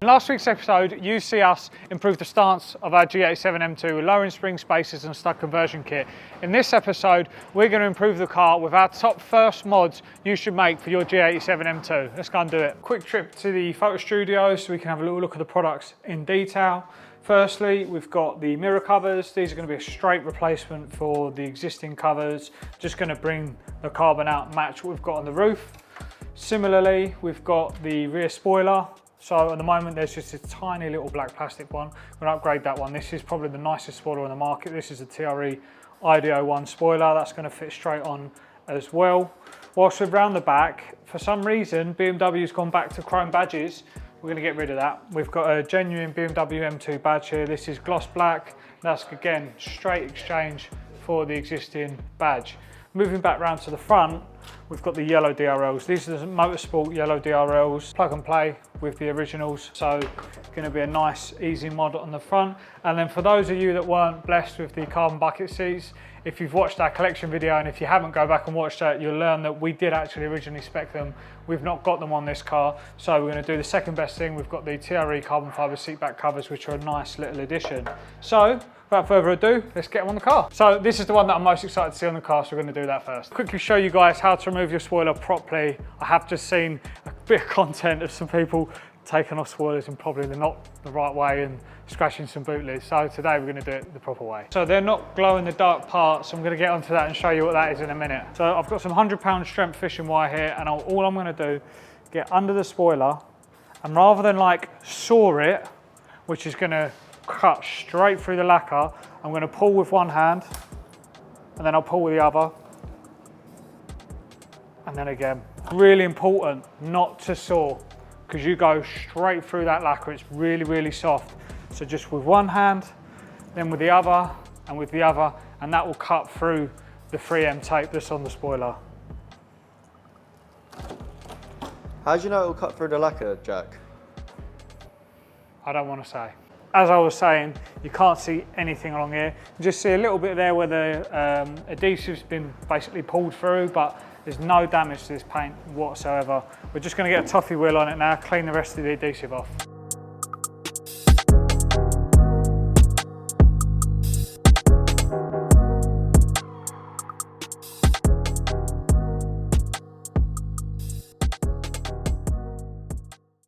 In last week's episode, you see us improve the stance of our G87 M2 with lowering spring spacers and stud conversion kit. In this episode, we're going to improve the car with our top first mods you should make for your G87 M2. Let's go and do it. Quick trip to the photo studio so we can have a little look at the products in detail. Firstly, we've got the mirror covers. These are going to be a straight replacement for the existing covers. Just going to bring the carbon out and match what we've got on the roof. Similarly, we've got the rear spoiler. So at the moment, there's just a tiny little black plastic one. We're going to upgrade that one. This is probably the nicest spoiler on the market. This is a TRE IDO1 spoiler. That's going to fit straight on as well. Whilst we're around the back, for some reason, BMW's gone back to chrome badges. We're going to get rid of that. We've got a genuine BMW M2 badge here. This is gloss black. That's, again, straight exchange for the existing badge. Moving back round to the front, we've got the yellow DRLs. These are the Motorsport yellow DRLs, plug and play with the originals. So it's going to be a nice, easy mod on the front. And then for those of you that weren't blessed with the carbon bucket seats, if you've watched our collection video, and if you haven't, go back and watch that, you'll learn that we did actually originally spec them. We've not got them on this car. So we're going to do the second best thing. We've got the TRE carbon fiber seat back covers, which are a nice little addition. So without further ado, let's get them on the car. So this is the one that I'm most excited to see on the car, so we're going to do that first. Quickly show you guys how to remove your spoiler properly. I have just seen a bit of content of some people taking off spoilers in probably not the right way and scratching some boot lids. So today we're going to do it the proper way. So they're not glow in the dark parts, so I'm going to get onto that and show you what that is in a minute. So I've got some 100-pound strength fishing wire here, and all I'm going to do, get under the spoiler, and rather than like saw it, which is going to cut straight through the lacquer, I'm going to pull with one hand, and then I'll pull with the other, and then again. Really important not to saw, because you go straight through that lacquer. It's really, really soft. So just with one hand, then with the other, and with the other, and that will cut through the 3M tape that's on the spoiler. How do you know it will cut through the lacquer, Jack? I don't want to say. As I was saying, you can't see anything along here. You just see a little bit there where the adhesive's been basically pulled through, but there's no damage to this paint whatsoever. We're just going to get a toffee wheel on it now, clean the rest of the adhesive off.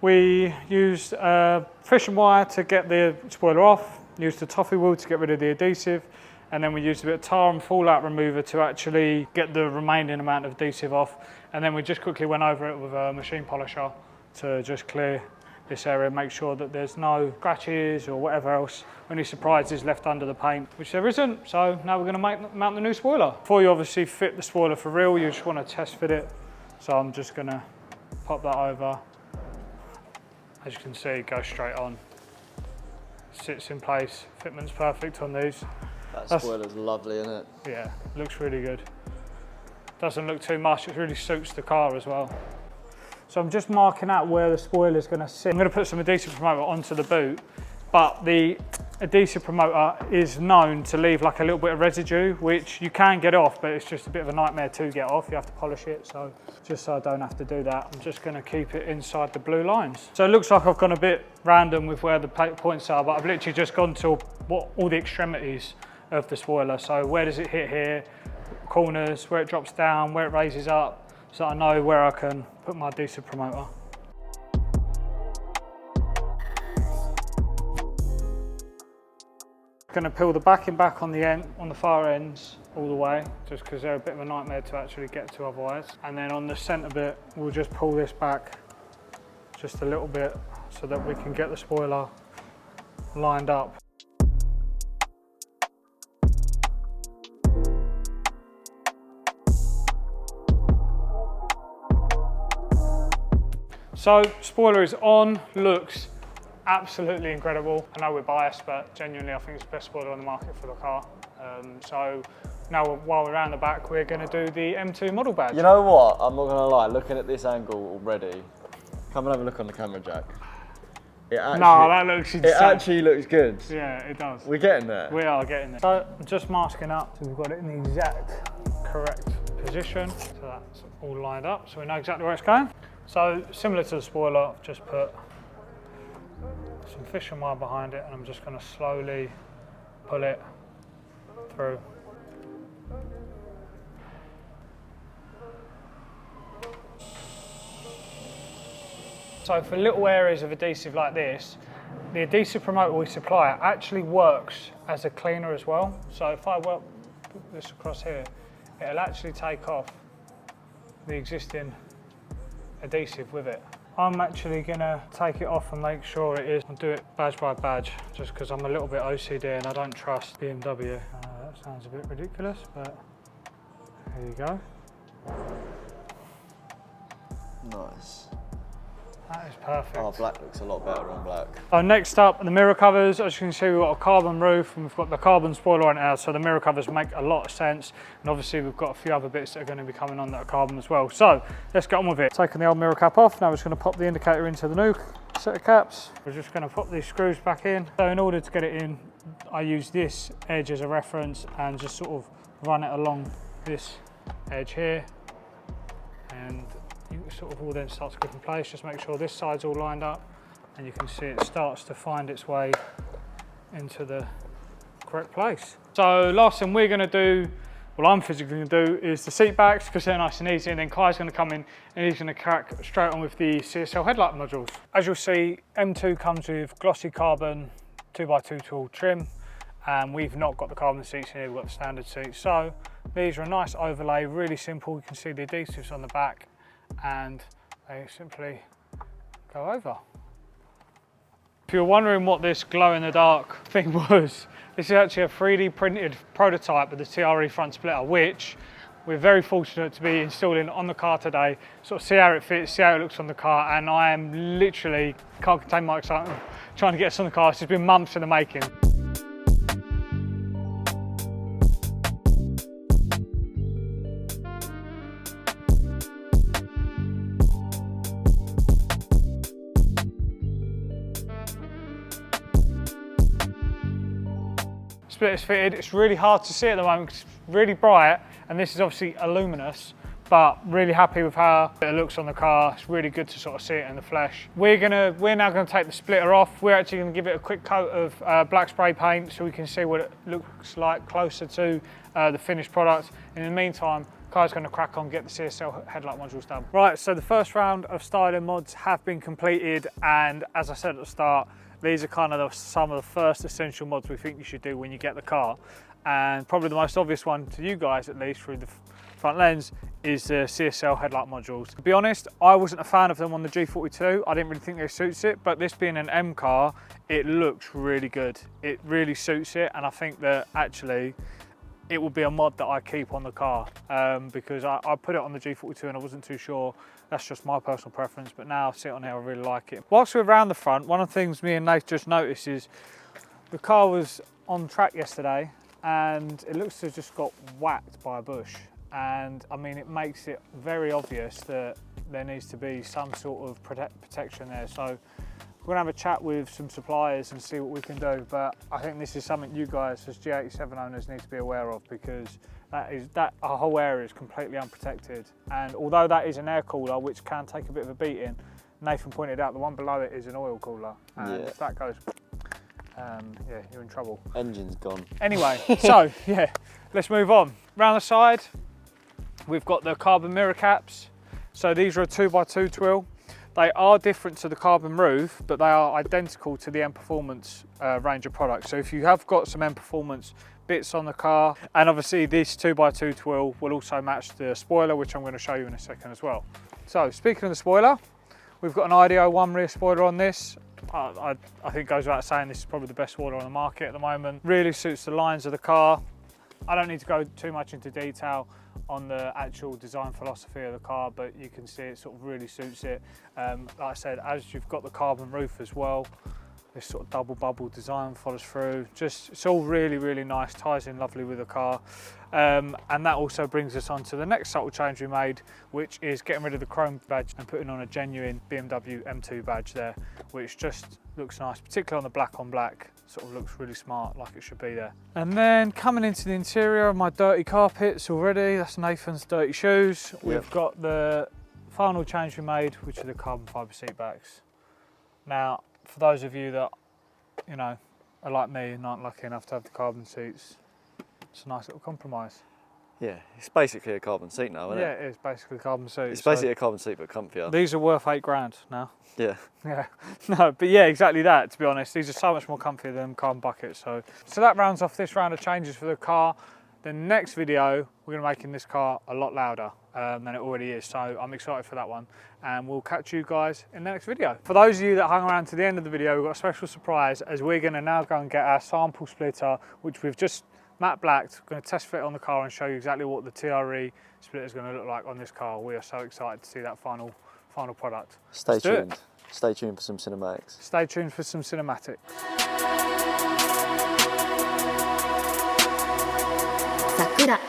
We used fishing wire to get the spoiler off, used the toffee wheel to get rid of the adhesive, and then we used a bit of tar and fallout remover to actually get the remaining amount of adhesive off. And then we just quickly went over it with a machine polisher to just clear this area, make sure that there's no scratches or whatever else, any surprises left under the paint, which there isn't. So now we're going to mount the new spoiler. Before you obviously fit the spoiler for real, you just want to test fit it. So I'm just going to pop that over. As you can see, it goes straight on. Sits in place, fitment's perfect on these. That spoiler's lovely, isn't it? Yeah, looks really good. Doesn't look too much, it really suits the car as well. So I'm just marking out where the spoiler's going to sit. I'm going to put some adhesive promoter onto the boot, but the adhesive promoter is known to leave like a little bit of residue, which you can get off, but it's just a bit of a nightmare to get off. You have to polish it, so just so I don't have to do that, I'm just going to keep it inside the blue lines. So it looks like I've gone a bit random with where the points are, but I've literally just gone to all the extremities of the spoiler. So where does it hit here, corners, where it drops down, where it raises up, so I know where I can put my adhesive promoter. Going to peel the backing back on the end, on the far ends all the way, just because they're a bit of a nightmare to actually get to otherwise. And then on the centre bit, we'll just pull this back just a little bit so that we can get the spoiler lined up. So spoiler is on, looks absolutely incredible. I know we're biased, but genuinely I think it's the best spoiler on the market for the car. So now while we're around the back, we're going to do the M2 model badge. You know what? I'm not going to lie, looking at this angle already, come and have a look on the camera, Jack. That looks insane. It actually looks good. Yeah, it does. We're getting there. We are getting there. So I'm just masking up so we've got it in the exact correct position. So that's all lined up, so we know exactly where it's going. So similar to the spoiler, I've just put some fishing wire behind it, and I'm just going to slowly pull it through. So for little areas of adhesive like this, the adhesive promoter we supply actually works as a cleaner as well. So if I work this across here, it'll actually take off the existing adhesive with it. I'm actually going to take it off and make sure it is. I'll do it badge by badge, just because I'm a little bit OCD and I don't trust BMW. That sounds a bit ridiculous, but there you go. Nice. That is perfect. Oh, black looks a lot better on black. So next up, the mirror covers. As you can see, we've got a carbon roof and we've got the carbon spoiler on it now, so the mirror covers make a lot of sense. And obviously we've got a few other bits that are going to be coming on that are carbon as well. So let's get on with it. Taking the old mirror cap off, now we're just going to pop the indicator into the new set of caps. We're just going to pop these screws back in. So in order to get it in, I use this edge as a reference and just sort of run it along this edge here. And you sort of all then start to clip in place. Just make sure this side's all lined up, and you can see it starts to find its way into the correct place. So last thing we're going to do, well I'm physically going to do, is the seat backs, because they're nice and easy, and then Kai's going to come in and he's going to crack straight on with the CSL headlight modules. As you'll see, M2 comes with glossy carbon 2x2 tool trim, and we've not got the carbon seats in here, we've got the standard seats. So these are a nice overlay, really simple. You can see the adhesives on the back and they simply go over. If you're wondering what this glow-in-the-dark thing was, this is actually a 3D printed prototype of the TRE front splitter, which we're very fortunate to be installing on the car today, sort of see how it fits, see how it looks on the car, and I am literally, can't contain my excitement trying to get us on the car. It's been months in the making. Splitter's fitted. It's really hard to see at the moment because it's really bright, and this is obviously a luminous, but really happy with how it looks on the car. It's really good to sort of see it in the flesh. We're now gonna take the splitter off. We're actually gonna give it a quick coat of black spray paint so we can see what it looks like closer to the finished product. In the meantime, Kai's going to crack on, get the CSL headlight modules done. Right, so the first round of styling mods have been completed, and as I said at the start, these are kind of some of the first essential mods we think you should do when you get the car. And probably the most obvious one to you guys, at least through the front lens, is the CSL headlight modules. To be honest, I wasn't a fan of them on the G42. I didn't really think they suits it, but this being an M car, it looks really good. It really suits it, and I think that actually it will be a mod that I keep on the car because I put it on the G42 and I wasn't too sure. That's just my personal preference, but now I see it on here, I really like it. Whilst we're around the front, one of the things me and Nate just noticed is the car was on track yesterday and it looks to have just got whacked by a bush. And I mean, it makes it very obvious that there needs to be some sort of protection there. So we're gonna have a chat with some suppliers and see what we can do, but I think this is something you guys as G87 owners need to be aware of, because that our whole area is completely unprotected. And although that is an air cooler, which can take a bit of a beating, Nathan pointed out the one below it is an oil cooler, and if that goes, yeah, you're in trouble. Engine's gone. Anyway, so yeah, let's move on. Round the side, we've got the carbon mirror caps. So these are a 2x2 twill. They are different to the carbon roof, but they are identical to the M Performance range of products. So if you have got some M Performance bits on the car, and obviously this 2x2 twill will also match the spoiler, which I'm going to show you in a second as well. So speaking of the spoiler, we've got an IDO 1 rear spoiler on this. I think it goes without saying this is probably the best spoiler on the market at the moment. Really suits the lines of the car. I don't need to go too much into detail on the actual design philosophy of the car, but you can see it sort of really suits it. Like I said, as you've got the carbon roof as well, this sort of double bubble design follows through. Just, it's all really, really nice, ties in lovely with the car. And that also brings us on to the next subtle change we made, which is getting rid of the chrome badge and putting on a genuine BMW M2 badge there, which just looks nice, particularly on the black on black. Sort of looks really smart, like it should be there. And then coming into the interior, my dirty carpets already, that's Nathan's dirty shoes. Yep. We've got the final change we made, which are the carbon fibre seat backs. Now, for those of you that, you know, are like me and aren't lucky enough to have the carbon seats, it's a nice little compromise. Yeah, it's basically a carbon seat now, isn't Yeah, it? it is basically a carbon seat. It's basically a carbon seat but comfier. These are worth £8 now. Yeah. Yeah, no, but yeah, exactly that, to be honest. These are so much more comfier than carbon buckets. So that rounds off this round of changes for the car. The next video, we're going to be making this car a lot louder than it already is. So I'm excited for that one. And we'll catch you guys in the next video. For those of you that hung around to the end of the video, we've got a special surprise as we're going to now go and get our sample splitter, which we've just matte blacked. We're going to test fit on the car and show you exactly what the TRE splitter is going to look like on this car. We are so excited to see that final product. Stay tuned. Stay tuned for some cinematics. Stay tuned for some cinematics. Sakura.